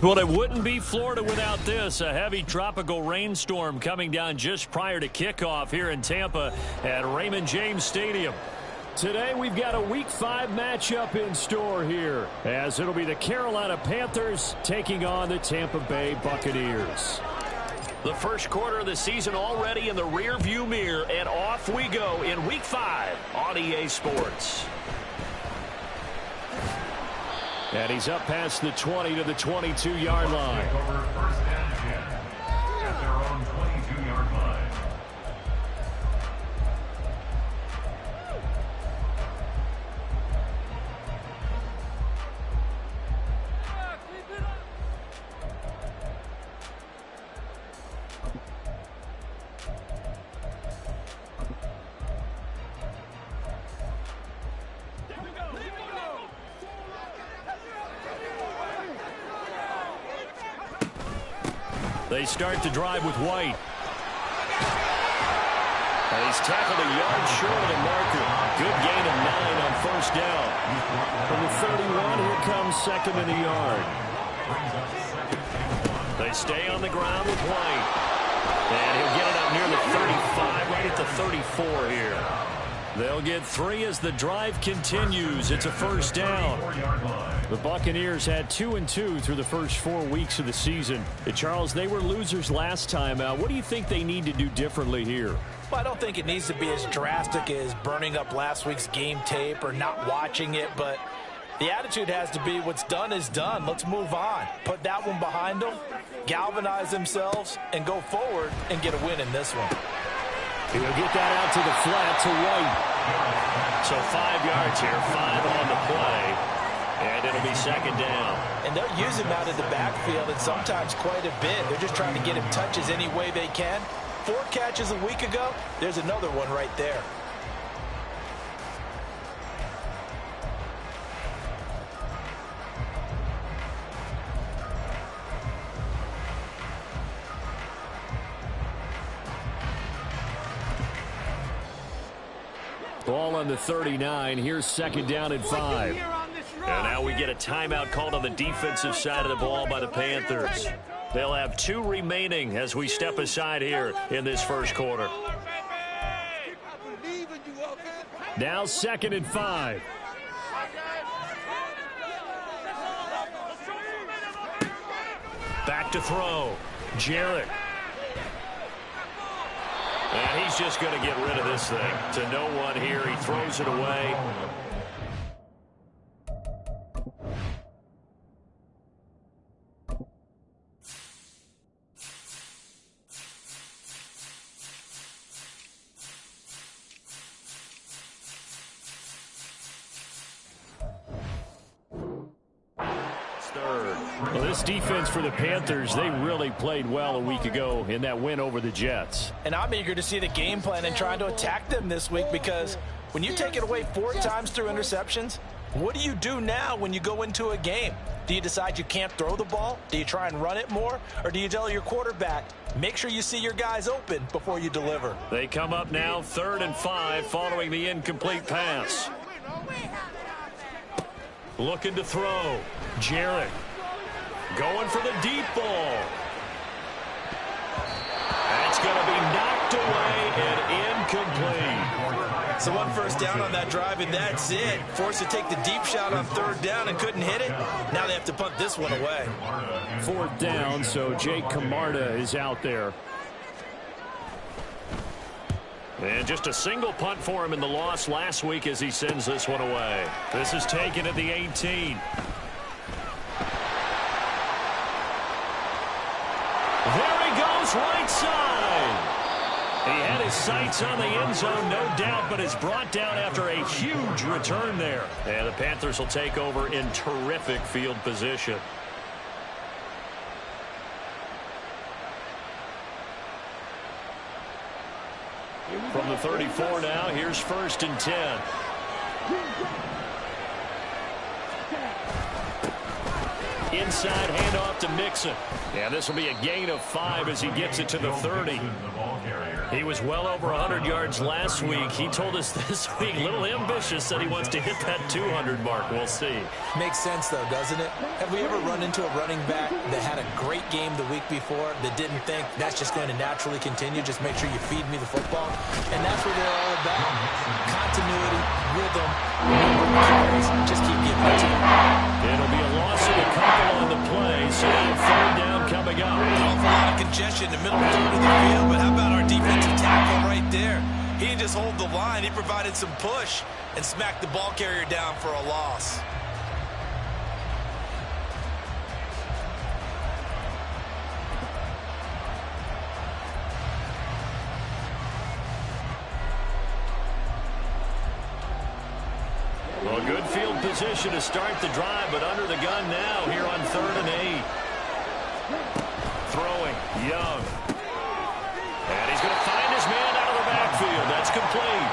Well, it wouldn't be Florida without this. A heavy tropical rainstorm coming down just prior to kickoff here in Tampa at Raymond James Stadium. Today we've got a Week 5 matchup in store here, as it'll be the Carolina Panthers taking on the Tampa Bay Buccaneers. The first quarter of the season already in the rearview mirror, and off we go in Week 5 on EA Sports. And he's up past the 20 to the 22-yard line. Over first and 10 at their own 22-yard line. They start to drive with White. And he's tackled a yard short of the marker. Good gain of 9 on first down. From the 31, here comes second in the yard. They stay on the ground with White. And he'll get it up near the 35, right at the 34 here. They'll get 3 as the drive continues. It's a first down. The Buccaneers had 2-2 through the first 4 weeks of the season. Charles, they were losers last time out. What do you think they need to do differently here? Well, I don't think it needs to be as drastic as burning up last week's game tape or not watching it, but the attitude has to be what's done is done. Let's move on. Put that one behind them, galvanize themselves, and go forward and get a win in this one. He'll get that out to the flat to White. So 5 yards here, 5 on the play. And it'll be second down. And they'll use him out of the backfield, and sometimes quite a bit. They're just trying to get him touches any way they can. 4 catches a week ago, there's another one right there. Ball on the 39. Here's second down and 5. And now we get a timeout called on the defensive side of the ball by the Panthers. They'll have 2 remaining as we step aside here in this first quarter. Now second and 5. Back to throw. Jarrett. And he's just going to get rid of this thing. To no one here. He throws it away. Well, this defense for the Panthers, they really played well a week ago in that win over the Jets. And I'm eager to see the game plan and trying to attack them this week, because when you take it away 4 times through interceptions, what do you do now when you go into a game? Do you decide you can't throw the ball? Do you try and run it more? Or do you tell your quarterback, make sure you see your guys open before you deliver? They come up now 3rd and 5 following the incomplete pass. Looking to throw. Jarrett. Going for the deep ball. That's going to be knocked away and incomplete. So 1 first down on that drive, and that's it. Forced to take the deep shot on 3rd down and couldn't hit it. Now they have to punt this one away. 4th down, so Jake Camarda is out there. And just a single punt for him in the loss last week as he sends this one away. This is taken at the 18. There he goes, right side. He had his sights on the end zone, no doubt, but is brought down after a huge return there. And the Panthers will take over in terrific field position. From the 34 now, here's 1st and 10. Inside handoff to Mixon. And this will be a gain of 5 as he gets it to the 30. He was well over 100 yards last week. He told us this week, a little ambitious, said he wants to hit that 200 mark. We'll see. Makes sense, though, doesn't it? Have we ever run into a running back that had a great game the week before that didn't think that's just going to naturally continue? Just make sure you feed me the football. And that's what they're all about. Continuity, rhythm, carries. Just keep giving it to them. It'll be a loss of a couple on the play, so third down coming up. An awful lot of congestion in the middle third of the field, but how about our defensive tackle right there? He didn't just hold the line. He provided some push and smacked the ball carrier down for a loss. Well, good field position to start the drive, but under the gun now here on 3rd and 8. Throwing, Young. And he's going to find his man out of the backfield. That's complete.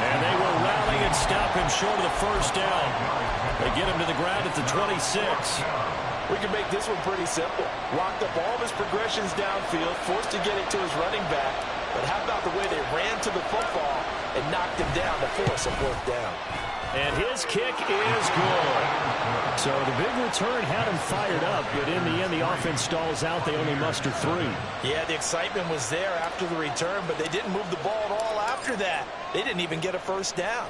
And they will rally and stop him short of the first down. They get him to the ground at the 26. We can make this one pretty simple. Locked up all of his progressions downfield, forced to get it to his running back. But how about the way they ran to the football and knocked him down to force a 4th down? And his kick is good. So the big return had him fired up, but in the end, the offense stalls out. They only muster 3. Yeah, the excitement was there after the return, but they didn't move the ball at all after that. They didn't even get a first down.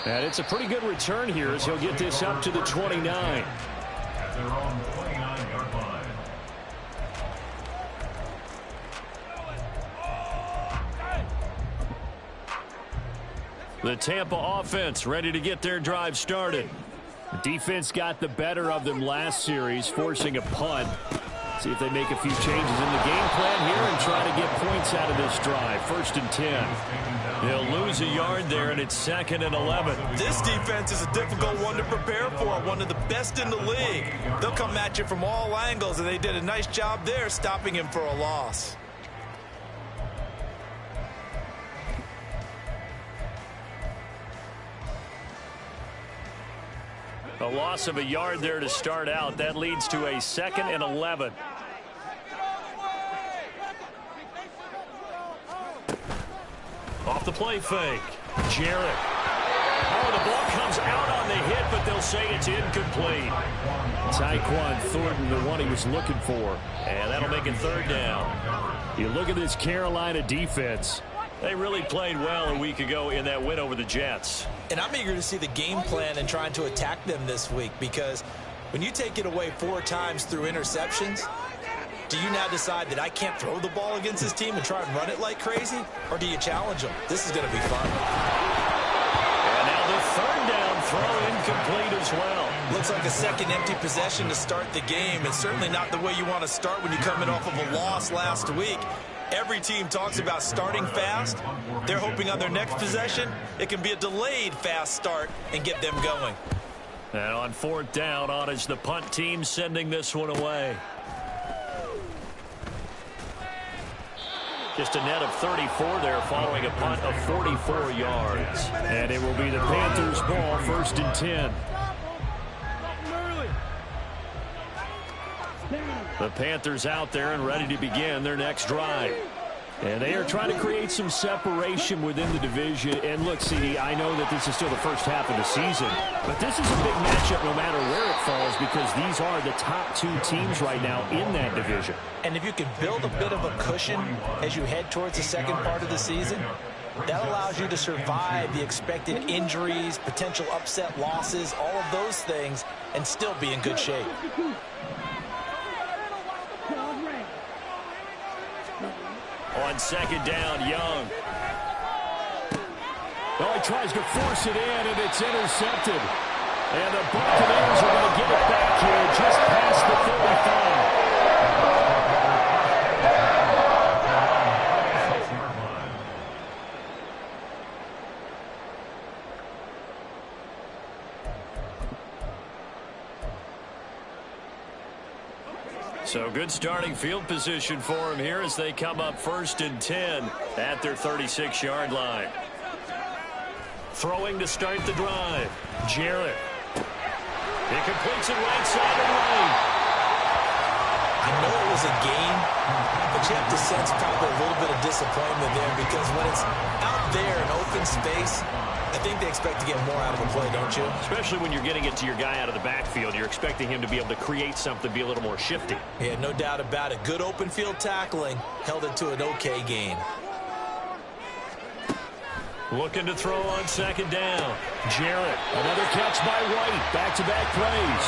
And it's a pretty good return here as he'll get this up to the 29. At their own 29-yard line. The Tampa offense ready to get their drive started. The defense got the better of them last series, forcing a punt. See if they make a few changes in the game plan here and try to get points out of this drive. 1st and 10. They'll lose a yard there, and it's 2nd and 11. This defense is a difficult one to prepare for, one of the best in the league. They'll come at you from all angles, and they did a nice job there stopping him for a loss. A loss of a yard there to start out. That leads to a 2nd and 11. Off the play fake. Jarrett. Oh, the ball comes out on the hit, but they'll say it's incomplete. Tyquan Thornton, the one he was looking for. And that'll make it 3rd down. You look at this Carolina defense. They really played well a week ago in that win over the Jets. And I'm eager to see the game plan and trying to attack them this week, because when you take it away 4 times through interceptions, do you now decide that I can't throw the ball against this team and try and run it like crazy? Or do you challenge them? This is going to be fun. And now the 3rd down throw incomplete as well. Looks like a second empty possession to start the game, and certainly not the way you want to start when you're coming off of a loss last week. Every team talks about starting fast. They're hoping on their next possession, it can be a delayed fast start and get them going. And on 4th down, on is the punt team sending this one away. Just a net of 34 there following a punt of 44 yards. And it will be the Panthers' ball, 1st and 10. The Panthers out there and ready to begin their next drive. And they are trying to create some separation within the division. And look, CD, I know that this is still the first half of the season, but this is a big matchup no matter where it falls, because these are the top 2 teams right now in that division. And if you can build a bit of a cushion as you head towards the second part of the season, that allows you to survive the expected injuries, potential upset losses, all of those things, and still be in good shape. On 2nd down, Young. Oh, he tries to force it in, and it's intercepted. And the Buccaneers are going to get it back here just past the 35. So good starting field position for him here as they come up 1st and 10 at their 36-yard line. Throwing to start the drive. Jarrett. He completes it right side of the lane. I know it was a game, but you have to sense probably a little bit of disappointment there because when it's out there in open space, I think they expect to get more out of a play, don't you? Especially when you're getting it to your guy out of the backfield. You're expecting him to be able to create something, be a little more shifty. Yeah, no doubt about it. Good open field tackling held it to an okay gain. Looking to throw on second down. Jarrett, another catch by White. Back-to-back plays.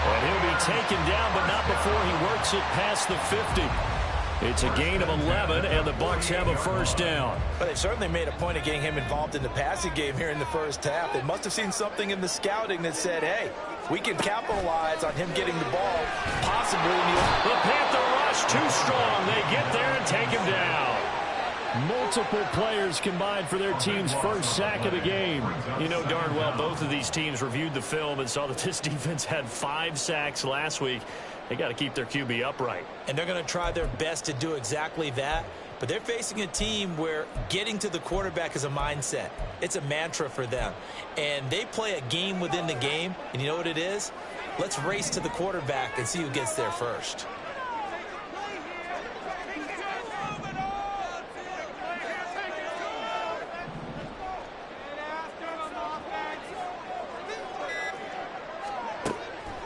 And he'll be taken down, but not before he works it past the 50. It's a gain of 11, and the Bucs have a first down. But they certainly made a point of getting him involved in the passing game here in the first half. They must have seen something in the scouting that said, hey, we can capitalize on him getting the ball, possibly in the Panther rush too strong. They get there and take him down. Multiple players combined for their team's first sack of the game. You know darn well both of these teams reviewed the film and saw that this defense had 5 sacks last week. They got to keep their QB upright. And they're going to try their best to do exactly that. But they're facing a team where getting to the quarterback is a mindset. It's a mantra for them. And they play a game within the game. And you know what it is? Let's race to the quarterback and see who gets there first.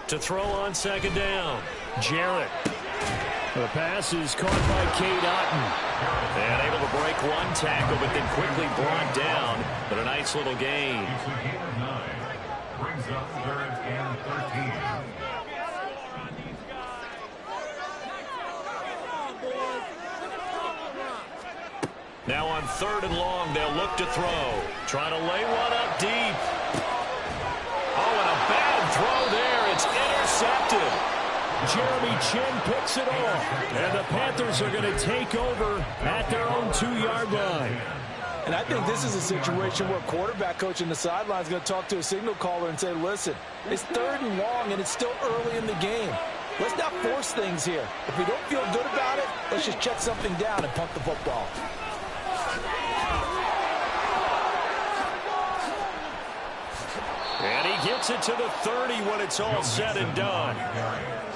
To throw on second down. Jarrett. The pass is caught by Cade Otton. And able to break one tackle, but then quickly brought down. But a nice little gain. Brings up third and 13. Now on third and long, they'll look to throw. Trying to lay one up deep. Oh, and a bad throw there. It's intercepted. Jeremy Chin picks it off. And the Panthers are going to take over at their own 2-yard line. And I think this is a situation where quarterback coach in the sideline is going to talk to a signal caller and say, listen, it's third and long and it's still early in the game. Let's not force things here. If we don't feel good about it, let's just check something down and punt the football. And he gets it to the 30 when it's all said and done.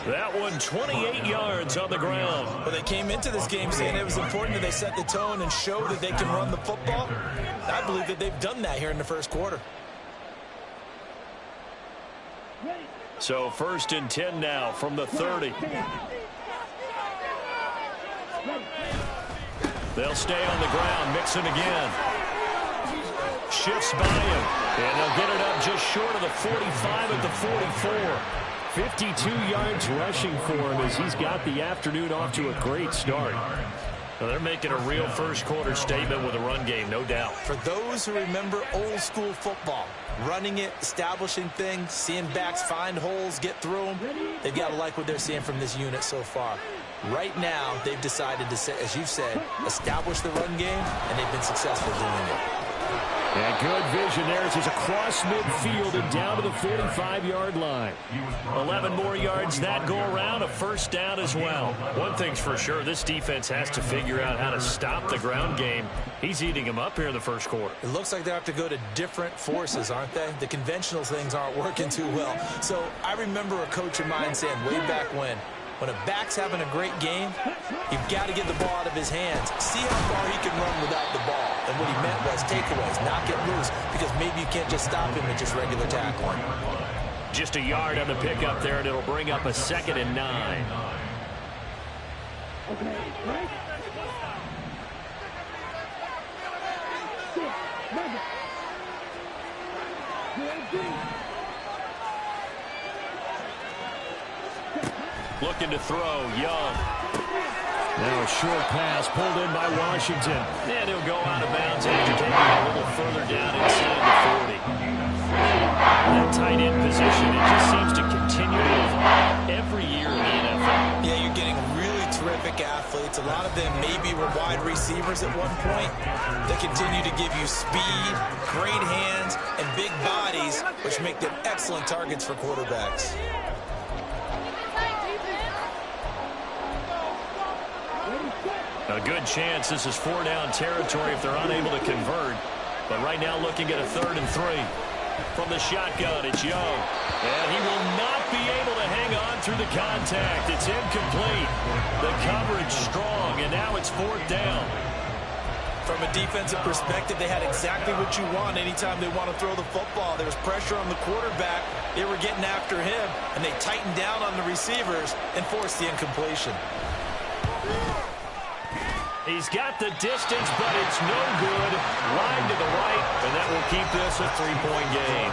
That one 28 yards on the ground. Well, they came into this game saying it was important that they set the tone and show that they can run the football. I believe that they've done that here in the first quarter. So first and 10 now from the 30. They'll stay on the ground, mixing again. Shifts by him, and they'll get it up just short of the 45 at the 44. 52 yards rushing for him as he's got the afternoon off to a great start. Well, they're making a real first quarter statement with a run game, no doubt. For those who remember old school football, running it, establishing things, seeing backs find holes, get through them, they've got to like what they're seeing from this unit so far. Right now, they've decided to, as you've said, establish the run game, and they've been successful doing it. And good vision there as he's across midfield and down to the 45-yard line. 11 more yards that go around, a first down as well. One thing's for sure, this defense has to figure out how to stop the ground game. He's eating them up here in the first quarter. It looks like they have to go to different forces, aren't they? The conventional things aren't working too well. So I remember a coach of mine saying way back when a back's having a great game, you've got to get the ball out of his hands. See how far he can run without the ball. And what he meant was takeaways, knock it loose, because maybe you can't just stop him with just regular tackling. Just a yard on the pickup there, and it'll bring up a 2nd and 9. Looking to throw, Young. Now a short pass pulled in by Washington. And he'll go out of bounds after taking it a little further down inside the 40. That tight end position, it just seems to continue to evolve every year in the NFL. Yeah, you're getting really terrific athletes. A lot of them maybe were wide receivers at one point. They continue to give you speed, great hands, and big bodies, which make them excellent targets for quarterbacks. A good chance this is 4-down territory if they're unable to convert. But right now looking at a 3rd and 3. From the shotgun, it's Young. And he will not be able to hang on through the contact. It's incomplete. The coverage strong, and now it's 4th down. From a defensive perspective, they had exactly what you want anytime they want to throw the football. There was pressure on the quarterback. They were getting after him, and they tightened down on the receivers and forced the incompletion. He's got the distance, but it's no good. Line to the right, and that will keep this a 3-point game.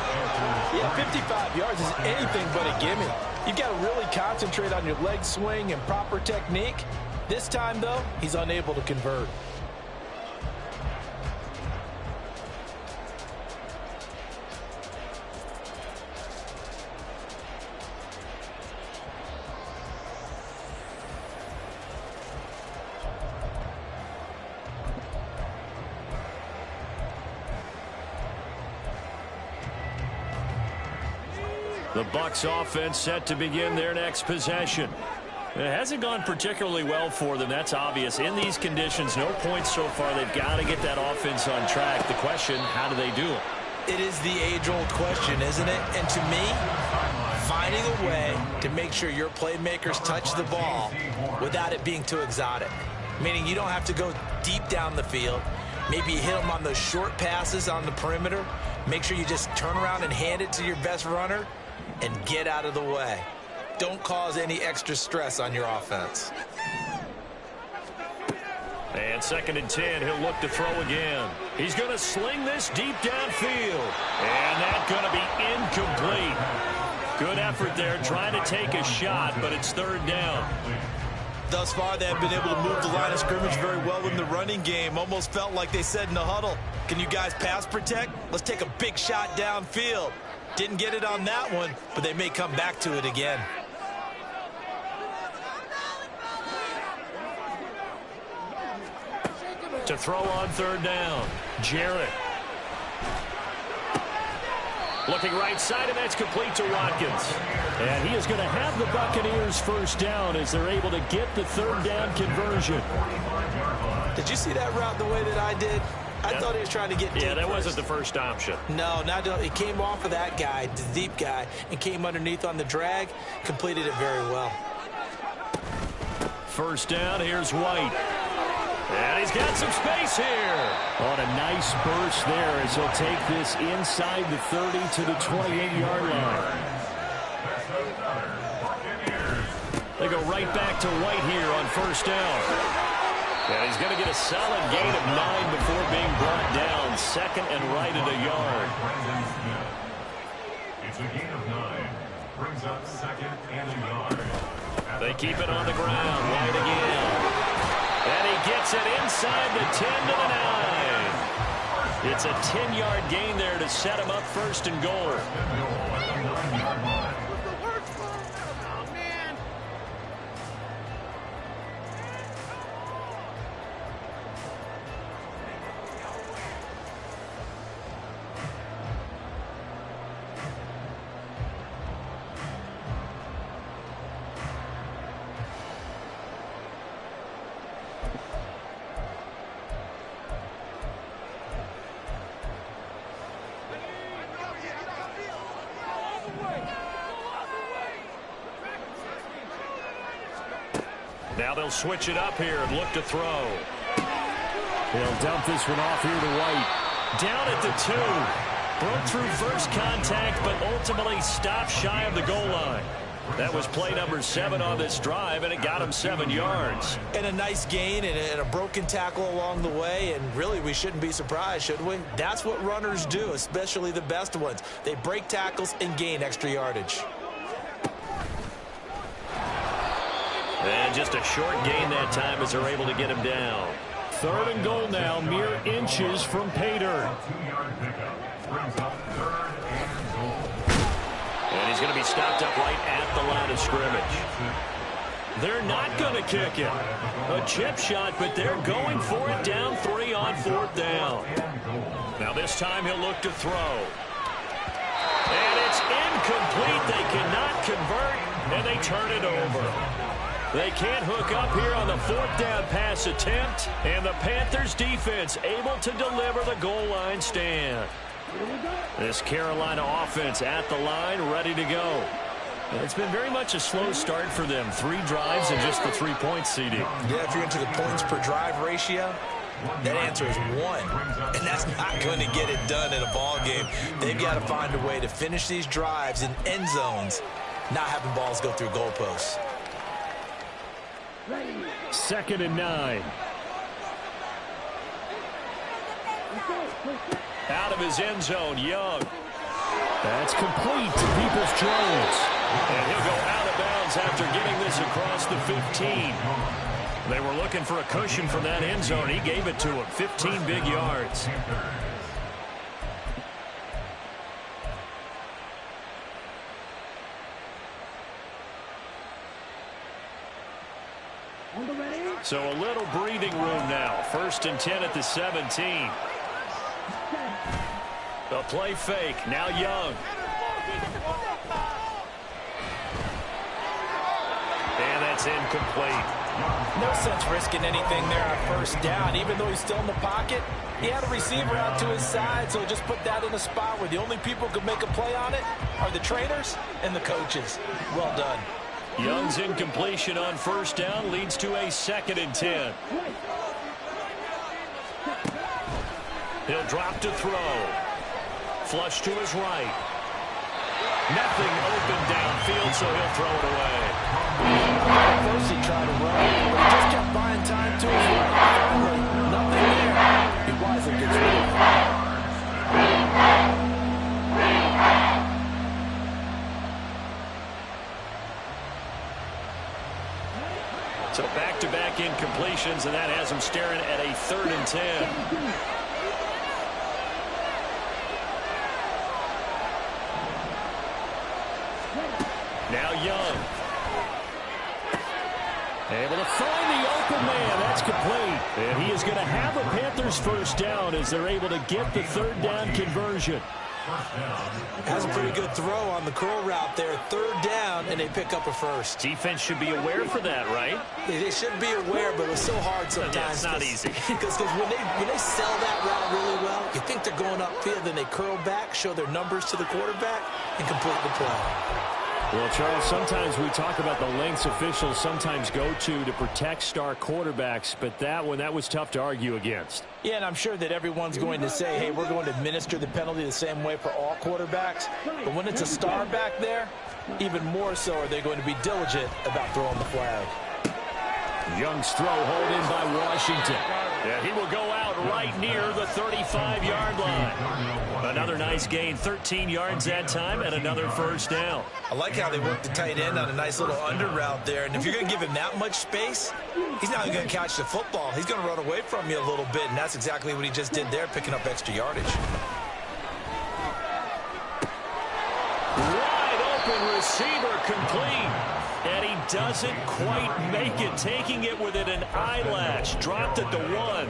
Yeah, 55 yards is anything but a gimme. You've got to really concentrate on your leg swing and proper technique. This time, though, he's unable to convert. The Bucs offense set to begin their next possession. It hasn't gone particularly well for them. That's obvious. In these conditions, no points so far. They've got to get that offense on track. The question, how do they do it? It is the age-old question, isn't it? And to me, finding a way to make sure your playmakers touch the ball without it being too exotic. Meaning you don't have to go deep down the field. Maybe you hit them on those short passes on the perimeter. Make sure you just turn around and hand it to your best runner and get out of the way. Don't cause any extra stress on your offense. And 2nd and 10, he'll look to throw again. He's going to sling this deep downfield. And that's going to be incomplete. Good effort there trying to take a shot, but it's 3rd down. Thus far, they have been able to move the line of scrimmage very well in the running game. Almost felt like they said in the huddle, can you guys pass protect? Let's take a big shot downfield. Didn't get it on that one, but they may come back to it again. To throw on 3rd down, Jarrett. Looking right side, and that's complete to Watkins. And he is going to have the Buccaneers 1st down as they're able to get the 3rd down conversion. Did you see that route the way that I did? I thought he was trying to get deep. Yeah, that first. wasn't the first option. No, he came off of that guy, the deep guy, and came underneath on the drag, completed it very well. 1st down, here's White. And he's got some space here. On a nice burst there as he'll take this inside the 30 to the 28-yard line. They go right back to White here on 1st down. And he's going to get a solid gain of 9 before being brought down. 2nd and right at a yard. It's a gain of 9. Brings up 2nd and a yard. They keep it on the ground. White again. And he gets it inside the 10 to the 9. It's a 10-yard gain there to set him up 1st and goal. Now they'll switch it up here and look to throw. They'll dump this one off here to White. Down at the 2. Broke through first contact, but ultimately stopped shy of the goal line. That was play number 7 on this drive, and it got him 7 yards. And a nice gain and a broken tackle along the way, and really we shouldn't be surprised, should we? That's what runners do, especially the best ones. They break tackles and gain extra yardage. And just a short gain that time as they're able to get him down. 3rd and goal now, mere inches from pay dirt. 2-yard pickup. Brings up 3rd and goal. And he's going to be stopped up right at the line of scrimmage. They're not going to kick it. A chip shot, but they're going for it down 3 on 4th down. Now this time he'll look to throw. And it's incomplete. They cannot convert, and they turn it over. They can't hook up here on the 4th down pass attempt, and the Panthers defense able to deliver the goal line stand. This Carolina offense at the line, ready to go. It's been very much a slow start for them. 3 drives and just the 3 points, CD. Yeah, if you're into the points per drive ratio, that answer is 1. And that's not going to get it done in a ball game. They've got to find a way to finish these drives in end zones, not having balls go through goalposts. 2nd and 9. Out of his end zone, Young. That's complete to Peoples-Jones. And he'll go out of bounds after getting this across the 15. They were looking for a cushion from that end zone. He gave it to him. 15 big yards. So a little breathing room now. 1st and 10 at the 17. The play fake. Now Young. And that's incomplete. No sense risking anything there on 1st down. Even though he's still in the pocket, he had a receiver out to his side, so just put that in a spot where the only people who could make a play on it are the trainers and the coaches. Well done. Young's incompletion on 1st down leads to a 2nd and 10. He'll drop to throw. Flush to his right. Nothing open downfield, so he'll throw it away. First he tried to run, but he just kept buying time to his right. Finally, nothing there. He wisely gets rid of it. So back-to-back incompletions, and that has him staring at a 3rd and 10. Now Young. Able to find the open man. That's complete. And he is going to have a Panthers 1st down as they're able to get the 3rd down conversion. Has a pretty good throw on the curl route there. 3rd down, and they pick up a 1st. Defense should be aware for that, right? They should be aware, but it's so hard sometimes. Yeah, it's not easy. Because when they sell that route really well, you think they're going upfield, then they curl back, show their numbers to the quarterback, and complete the play. Well, Charles, sometimes we talk about the lengths officials sometimes go to protect star quarterbacks, but that one, that was tough to argue against. Yeah, and I'm sure that everyone's going to say, hey, we're going to administer the penalty the same way for all quarterbacks. But when it's a star back there, even more so are they going to be diligent about throwing the flag. Young's throw hauled in by Washington. Yeah, he will go out right near the 35-yard line. Another nice gain, 13 yards that time, and another 1st down. I like how they work the tight end on a nice little under route there. And if you're going to give him that much space, he's not going to catch the football. He's going to run away from you a little bit, and that's exactly what he just did there, picking up extra yardage. Wide open receiver complete. And he doesn't quite make it, taking it within an eyelash. Dropped at the 1.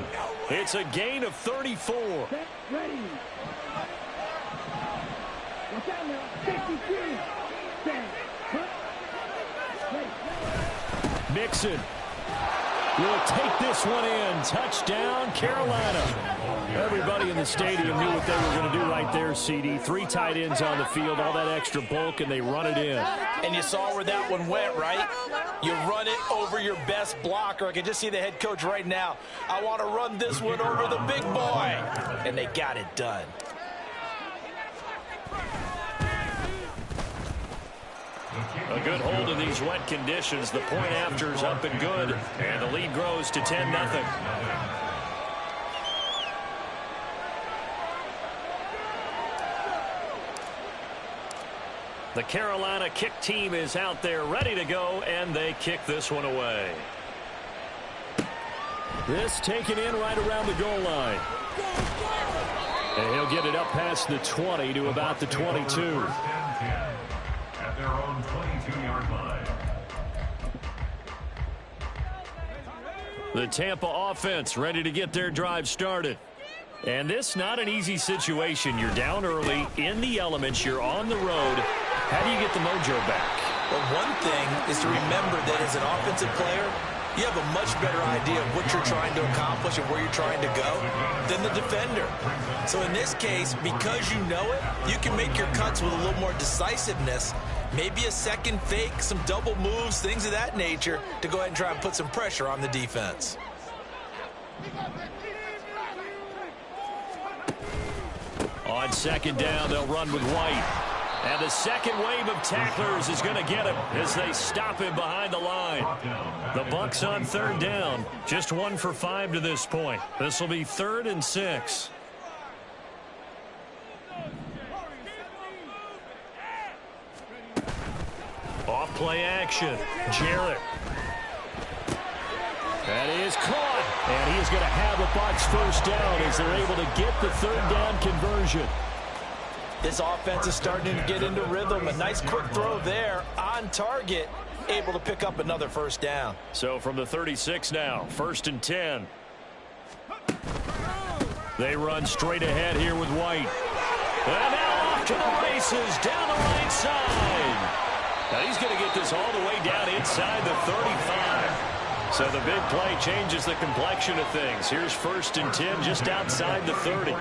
It's a gain of 34. Ready. Watch out now. 53. Mixon will take this one in. Touchdown, Carolina. Everybody in the stadium knew what they were going to do right there, CD. 3 tight ends on the field, all that extra bulk, and they run it in. And you saw where that one went, right? You run it over your best blocker. I can just see the head coach right now. I want to run this one over the big boy. And they got it done. A good hold of these wet conditions. The point after is up and good, and the lead grows to 10-0. The Carolina kick team is out there ready to go, and they kick this one away. This taken in right around the goal line. And he'll get it up past the 20 to about the 22. At their own 22-yard line. The Tampa offense ready to get their drive started. And this not an easy situation. You're down early, in the elements, you're on the road. How do you get the mojo back? Well, one thing is to remember that as an offensive player, You have a much better idea of what you're trying to accomplish and where you're trying to go than the defender. So in this case, because you know it, you can make your cuts with a little more decisiveness, maybe a second fake, some double moves, things of that nature, to go ahead and try and put some pressure on the defense. On second down, they'll run with White. And the second wave of tacklers is going to get him as they stop him behind the line. The Bucs on third down. Just 1 for 5 to this point. This will be 3rd and 6. Off play action. Jarrett. That is caught. And he is going to have a Bucs first down as they're able to get the third down conversion. This offense is starting to get into rhythm. A nice quick throw there on target, able to pick up another first down. So from the 36 now, 1st and 10. They run straight ahead here with White. And now off to the races down the right side. Now he's going to get this all the way down inside the 35. So the big play changes the complexion of things. Here's 1st and 10 just outside the 30.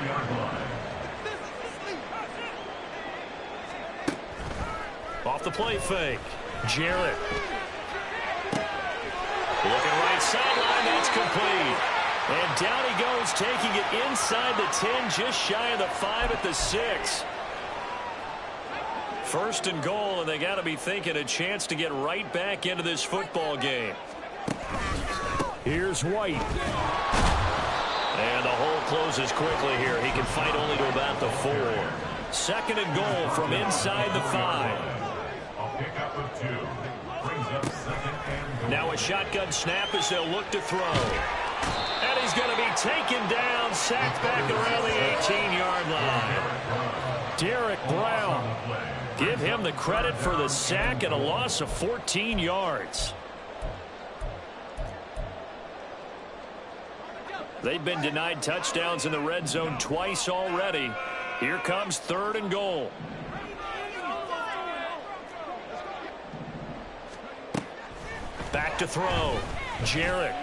Off the play fake. Jarrett. Looking right sideline. That's complete. And down he goes, taking it inside the 10, just shy of the 5 at the 6. 1st and goal, and they got to be thinking a chance to get right back into this football game. Here's White. And the hole closes quickly here. He can fight only to about the 4. 2nd and goal from inside the 5. Now a shotgun snap as they'll look to throw. And he's going to be taken down, sacked back around the 18-yard line. Derek Brown. Give him the credit for the sack and a loss of 14 yards. They've been denied touchdowns in the red zone twice already. Here comes 3rd and goal. Back to throw. Jarrett.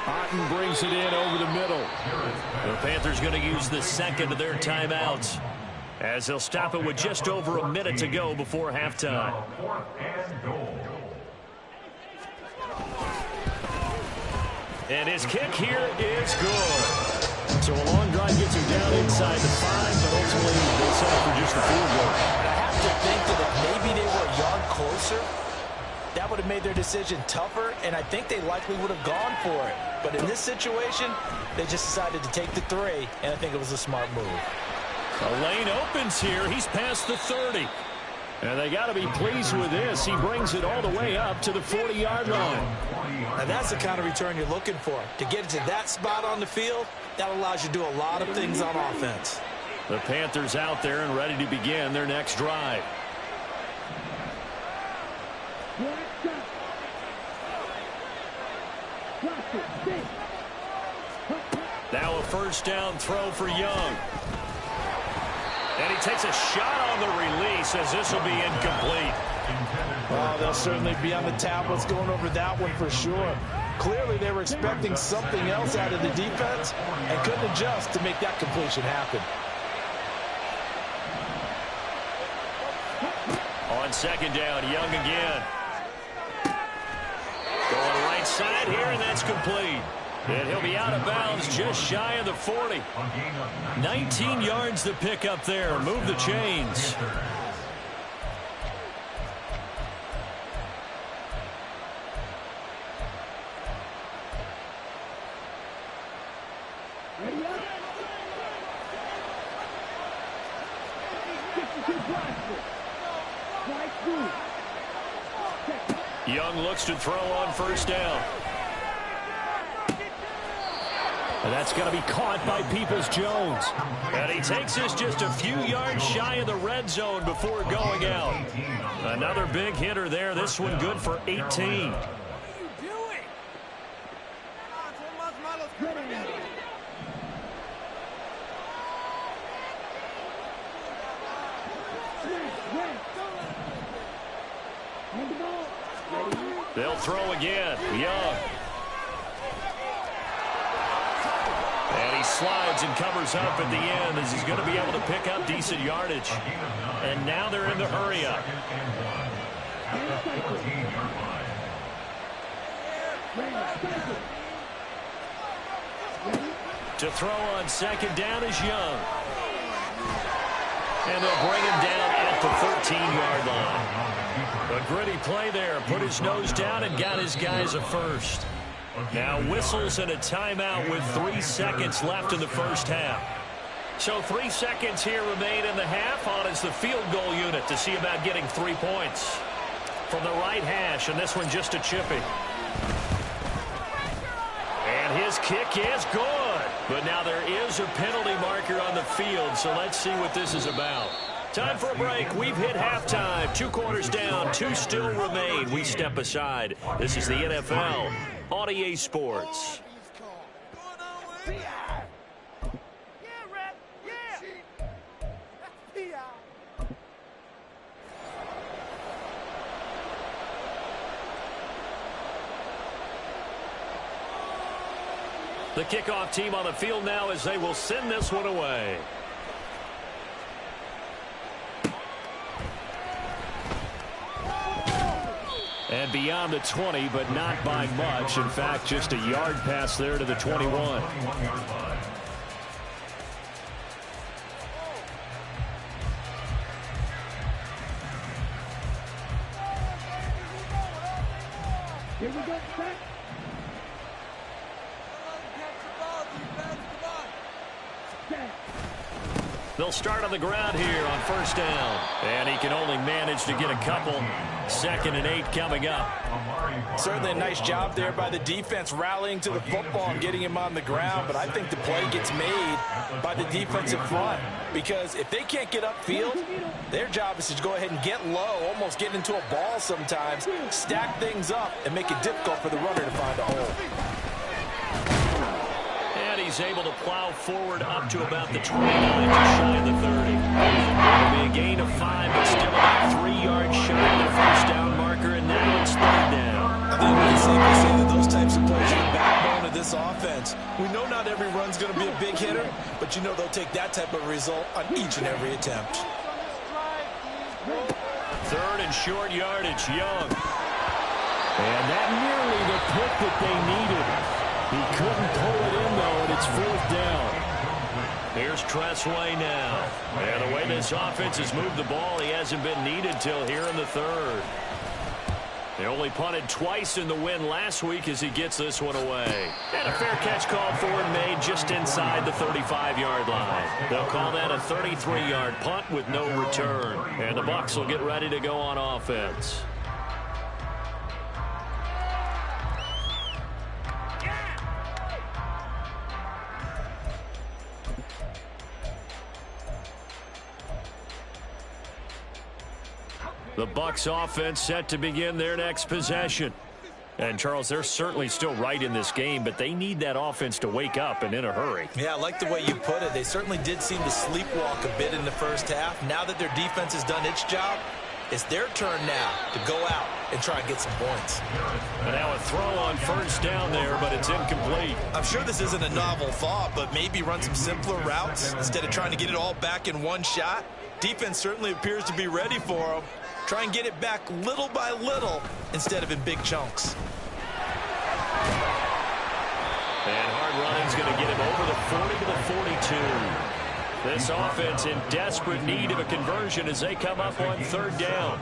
Otten brings it in over the middle. The Panthers going to use the 2nd of their timeouts as they'll stop it with just over a minute to go before halftime. And his kick here is good. So a long drive gets him down inside the 5, but ultimately they settle for just the field goal. And I have to think that if maybe they were a yard closer, that would have made their decision tougher, and I think they likely would have gone for it. But in this situation, they just decided to take the 3, and I think it was a smart move. A lane opens here. He's past the 30. And they got to be pleased with this. He brings it all the way up to the 40-yard line. Now that's the kind of return you're looking for. To get to that spot on the field, that allows you to do a lot of things on offense. The Panthers out there and ready to begin their next drive. Now a first down throw for Young. And he takes a shot on the release as this will be incomplete. Oh, they'll certainly be on the tablets going over that one for sure. Clearly they were expecting something else out of the defense and couldn't adjust to make that completion happen. On second down, Young again. Going right side here, and that's complete. And he'll be out of bounds just shy of the 40. 19 yards to pick up there. Move the chains. Young looks to throw on first down. And that's going to be caught by Peoples-Jones. And he takes this just a few yards shy of the red zone before going out. Another big hitter there. This one good for 18. They'll throw again. Young. And he slides and covers up at the end as he's going to be able to pick up decent yardage. And now they're in the hurry up. To throw on second down is Young. And they'll bring him down at the 13-yard line. A gritty play there. Put his nose down and got his guys a first. Now whistles and a timeout with 3 seconds left in the first half. So 3 seconds here remain in the half. On is the field goal unit to see about getting 3 points. From the right hash, and this one just a chippy. And his kick is good. But now there is a penalty marker on the field, so let's see what this is about. Time for a break. We've hit halftime. 2 quarters down, 2 still remain. We step aside. This is the NFL on EA Sports. The kickoff team on the field now as they will send this one away. And beyond the 20, but not by much. In fact, just a yard pass there to the 21. Here we go, set. They'll start on the ground here on first down. And he can only manage to get a couple. 2nd and 8 coming up. Certainly a nice job there by the defense rallying to the football and getting him on the ground. But I think the play gets made by the defensive front. Because if they can't get upfield, their job is to go ahead and get low, almost get into a ball sometimes, stack things up, and make it difficult for the runner to find a hole. He's able to plow forward up to about the 29, just shy of the 30. It'll be a gain of 5, but still about 3 yards shy of the first down marker, and now it's 3rd down. I think we can safely say that those types of plays are the backbone of this offense. We know not every run's going to be a big hitter, but you know they'll take that type of result on each and every attempt. 3rd and short yardage, Young. And that nearly the pick that they needed. He couldn't pull it in, though, and it's 4th down. Here's Tressway now. And the way this offense has moved the ball, he hasn't been needed till here in the 3rd. They only punted twice in the win last week as he gets this one away. And a fair catch called for and made just inside the 35-yard line. They'll call that a 33-yard punt with no return. And the Bucs will get ready to go on offense. The Bucs offense set to begin their next possession. And, Charles, they're certainly still right in this game, but they need that offense to wake up and in a hurry. Yeah, I like the way you put it. They certainly did seem to sleepwalk a bit in the first half. Now that their defense has done its job, it's their turn now to go out and try and get some points. And now a throw on first down there, but it's incomplete. I'm sure this isn't a novel thought, but maybe run some simpler routes instead of trying to get it all back in one shot. Defense certainly appears to be ready for them. Try and get it back little by little instead of in big chunks. And hard running's going to get him over the 40 to the 42. This offense in desperate need of a conversion as they come up on 3rd down.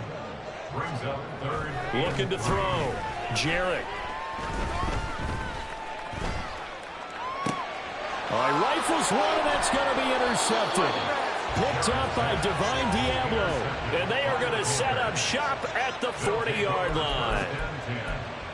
Looking to throw. Jarrett. All right, rifles one, and that's going to be intercepted. Picked up by Divine Diablo. And they are going to set up shop at the 40-yard line.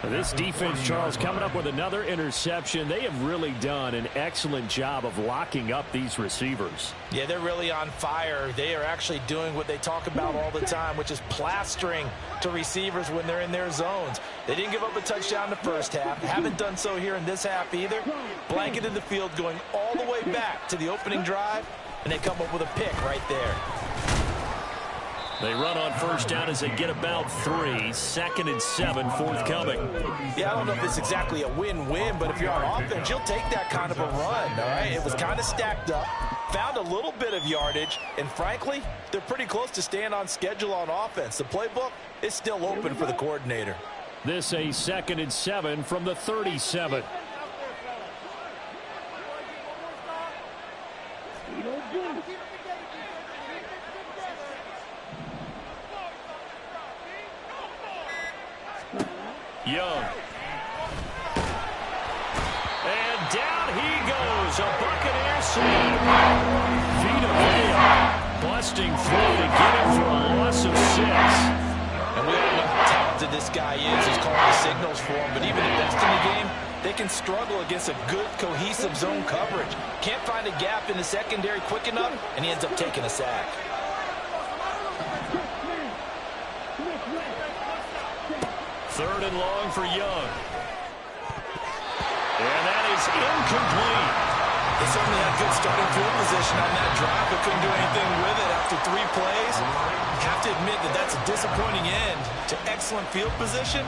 This defense, Charles, coming up with another interception. They have really done an excellent job of locking up these receivers. Yeah, they're really on fire. They are actually doing what they talk about all the time, which is plastering to receivers when they're in their zones. They didn't give up a touchdown in the first half. Haven't done so here in this half either. Blanketed the field going all the way back to the opening drive, and they come up with a pick right there. They run on first down as they get about 3. 2nd and 7 forthcoming. Yeah, I don't know if it's exactly a win-win, but if you're on offense, you'll take that kind of a run, all right? It was kind of stacked up, found a little bit of yardage, and frankly, they're pretty close to staying on schedule on offense. The playbook is still open for the coordinator. This a 2nd and 7 from the 37. Young. And down he goes. A Buccaneer slam. Vita Vea busting through to get him for a loss of 6. And we all know how talented this guy is. He's calling the signals for him. But even the best in the game, they can struggle against a good, cohesive zone coverage. Can't find a gap in the secondary quick enough, and he ends up taking a sack. Third and long for Young. And that is incomplete. They certainly had good starting field position on that drive, but couldn't do anything with it after 3 plays. Have to admit that that's a disappointing end to excellent field position.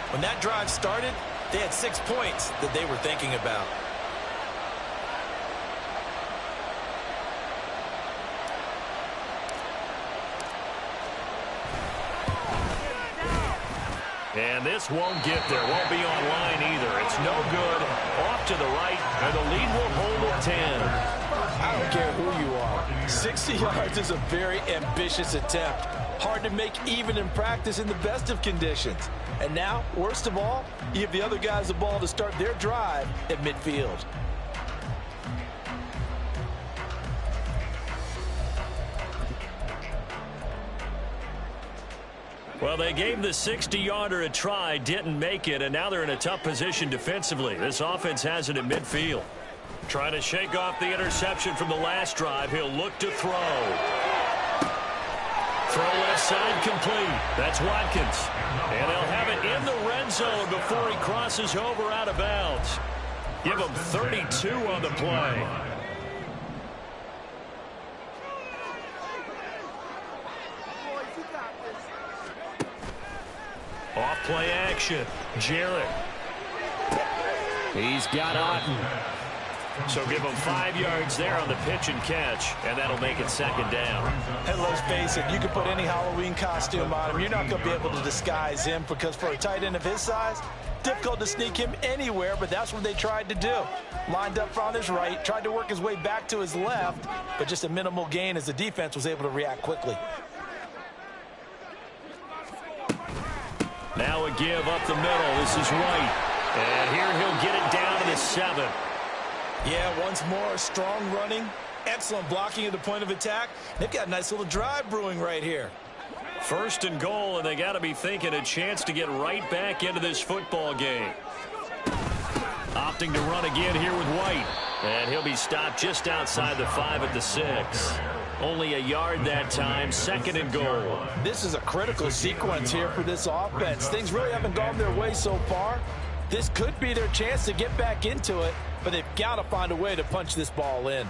When that drive started, they had 6 points that they were thinking about. And this won't get there. Won't be online either. It's no good. Off to the right, and the lead will hold at 10. I don't care who you are. 60 yards is a very ambitious attempt. Hard to make even in practice in the best of conditions. And now, worst of all, you give the other guys the ball to start their drive at midfield. Well, they gave the 60-yarder a try, didn't make it, and now they're in a tough position defensively. This offense has it in midfield. Trying to shake off the interception from the last drive. He'll look to throw. Throw left side complete. That's Watkins. And they'll have it in the red zone before he crosses over out of bounds. Give him 32 on the play. Off play action. Jarrett. He's got Otten. So give him 5 yards there on the pitch and catch, and that'll make it 2nd down. And let's face it, you can put any Halloween costume on him. You're not going to be able to disguise him because for a tight end of his size, difficult to sneak him anywhere, but that's what they tried to do. Lined up on his right, tried to work his way back to his left, but just a minimal gain as the defense was able to react quickly. Now a give up the middle. This is White. And here he'll get it down to the 7. Yeah, once more, strong running, excellent blocking at the point of attack. They've got a nice little drive brewing right here. 1st and goal, and they got to be thinking a chance to get right back into this football game. Opting to run again here with White. And he'll be stopped just outside the 5 at the 6. Only a yard that time, 2nd and goal. This is a critical sequence here for this offense. Things really haven't gone their way so far. This could be their chance to get back into it, but they've got to find a way to punch this ball in.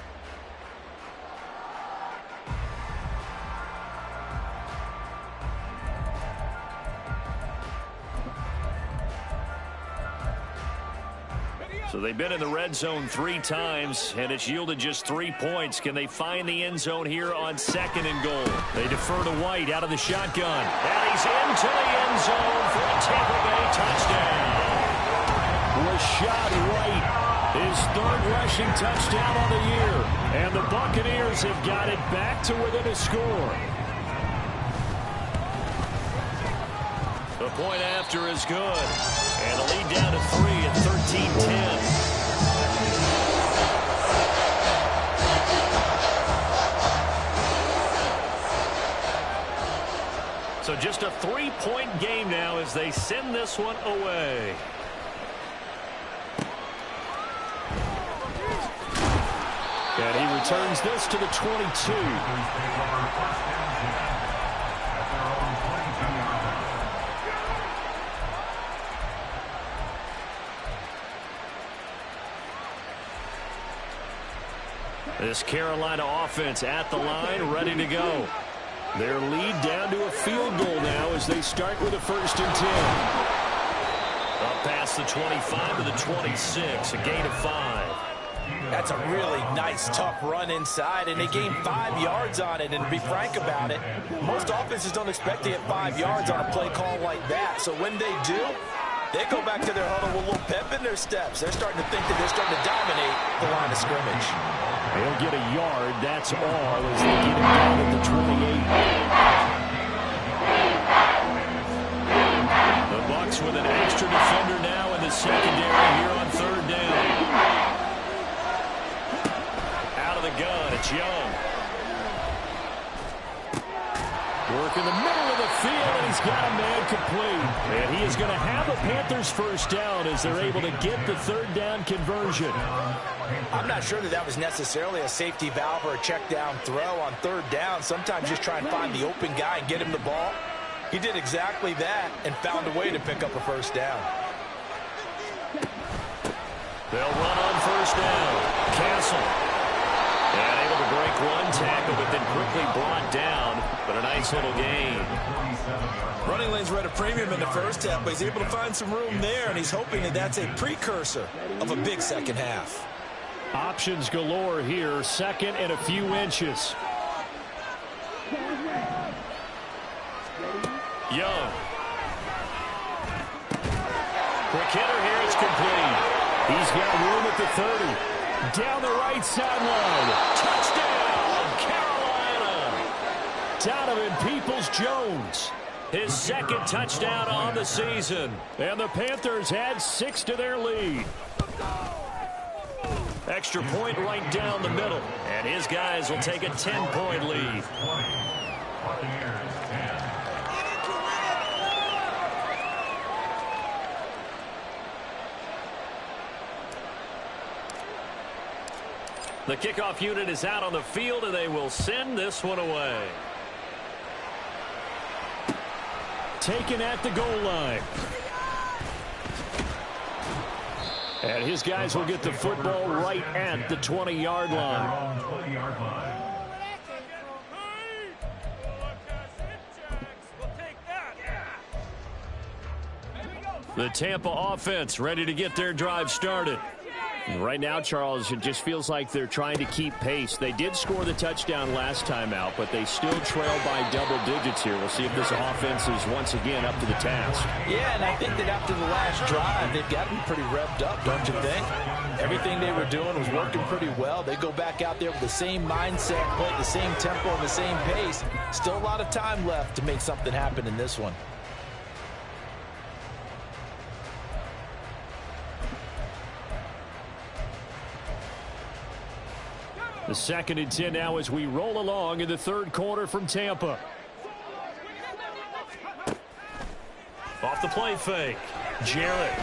So they've been in the red zone 3 times, and it's yielded just 3 points. Can they find the end zone here on 2nd and goal? They defer to White out of the shotgun. And he's into the end zone for a Tampa Bay touchdown. Rashad White, his 3rd rushing touchdown on the year. And the Buccaneers have got it back to within a score. The point after is good. And the lead down to 3 at 13-10. So just a 3-point game now as they send this one away. And he returns this to the 22. This Carolina offense at the line, ready to go. Their lead down to a field goal now as they start with a 1st and 10. Up past the 25 to the 26, a gain of 5. That's a really nice, tough run inside, and they gained 5 yards on it. And to be frank about it, most offenses don't expect to get 5 yards on a play call like that. So when they do, they go back to their huddle with a little pep in their steps. They're starting to think that they're starting to dominate the line of scrimmage. They'll get a yard, that's all, as they get it down at the 28. The Bucs with an extra defender now in the secondary here on 3rd down. Out of the gun, it's Young. Work in the middle of the field, and he's got a man complete. And he is going to have a Panthers 1st down as they're able to get the 3rd down conversion. I'm not sure that that was necessarily a safety valve or a check down throw on 3rd down. Sometimes just try and find the open guy and get him the ball. He did exactly that and found a way to pick up a 1st down. They'll run on 1st down. Castle. And able to break one tackle, but then quickly brought down. But a nice little gain. Running lanes were at a premium in the 1st half, but he's able to find some room there, and he's hoping that that's a precursor of a big 2nd half. Options galore here. 2nd and a few inches. Young. Quick hitter here. It's complete. He's got room at the 30. Down the right sideline. Touchdown, Carolina. Donovan Peoples-Jones. His 2nd touchdown on the season. And the Panthers add 6 to their lead. Extra point right down the middle. And his guys will take a 10-point lead. The kickoff unit is out on the field, and they will send this one away. Taken at the goal line. And his guys will get the football right at the 20-yard line. The Tampa offense ready to get their drive started. Right now, Charles, it just feels like they're trying to keep pace. They did score the touchdown last time out, but they still trail by double digits here. We'll see if this offense is once again up to the task. Yeah, and I think that after the last drive, they've gotten pretty revved up, don't you think? Everything they were doing was working pretty well. They go back out there with the same mindset, play at the same tempo and the same pace. Still a lot of time left to make something happen in this one. The 2nd and 10 now as we roll along in the 3rd quarter from Tampa. Off the play fake. Jarrett.